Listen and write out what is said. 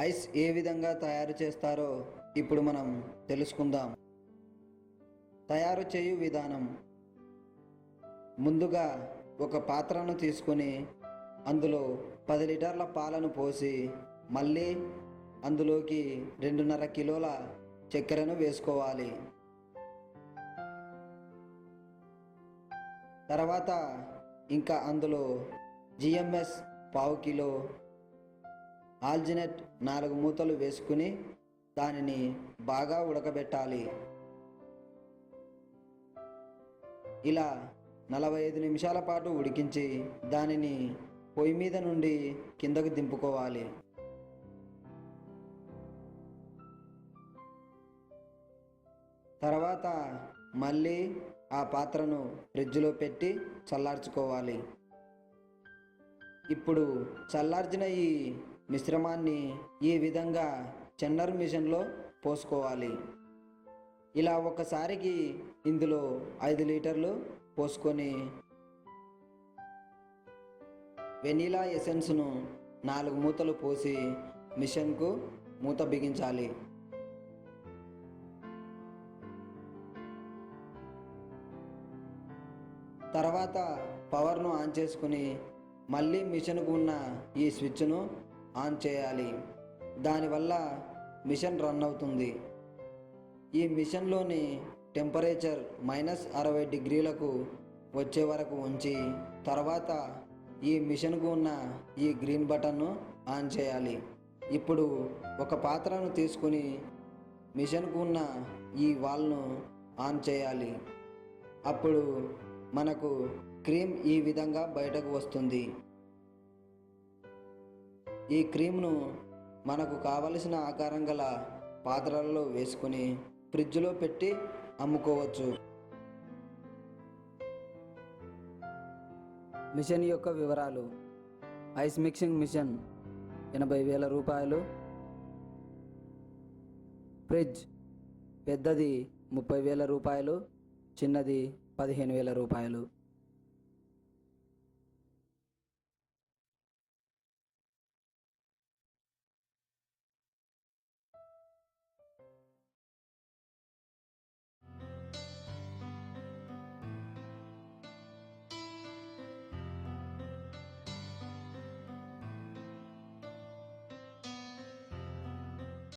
Ice ఏ విధంగా తయారు చేస్తారో ఇప్పుడు మనం తెలుసుకుందాం. తయారు చేయు విధానం: ముందుగా ఒక పాత్రను తీసుకొని అందులో 10 లీటర్ల పాలను పోసి మళ్ళీ అందులోకి 2.5 కిలోల చక్కెరను వేసుకోవాలి. తర్వాత ఇంకా అందులో జిఎంఎస్ పావు కిలో, ఆల్జినేట్ 4 మూతలు వేసుకుని దానిని బాగా ఉడకబెట్టాలి. ఇలా 45 నిమిషాల పాటు ఉడికించి దానిని పొయ్యి మీద నుండి కిందకు దింపుకోవాలి. తర్వాత మళ్ళీ ఆ పాత్రను ఫ్రిడ్జ్లో పెట్టి చల్లార్చుకోవాలి. ఇప్పుడు చల్లార్చిన ఈ మిశ్రమాన్ని ఈ విధంగా చెన్నర్ మిషన్లో పోసుకోవాలి. ఇలా ఒకసారికి ఇందులో 5 లీటర్లు పోసుకొని వెనీలా ఎసెన్స్ను 4 మూతలు పోసి మిషన్కు మూత బిగించాలి. తర్వాత పవర్ను ఆన్ చేసుకుని మళ్ళీ మిషన్కు ఉన్న ఈ స్విచ్ను ఆన్ చేయాలి. దానివల్ల మిషన్ రన్ అవుతుంది. ఈ మిషన్లోని టెంపరేచర్ -60 డిగ్రీలకు వచ్చే వరకు ఉంచి తర్వాత ఈ మిషన్కు ఉన్న ఈ గ్రీన్ బటన్ను ఆన్ చేయాలి. ఇప్పుడు ఒక పాత్రను తీసుకుని మిషన్కు ఉన్న ఈ వాల్వ్ను ఆన్ చేయాలి. అప్పుడు మనకు క్రీమ్ ఈ విధంగా బయటకు వస్తుంది. ఈ క్రీమ్ను మనకు కావలసిన ఆకారం గల పాత్రలలో వేసుకుని ఫ్రిడ్జ్లో పెట్టి అమ్ముకోవచ్చు. మిషన్ యొక్క వివరాలు: ఐస్ మిక్సింగ్ మిషన్ 80,000 రూపాయలు, ఫ్రిడ్జ్ పెద్దది 30,000 రూపాయలు, చిన్నది 15,000 రూపాయలు.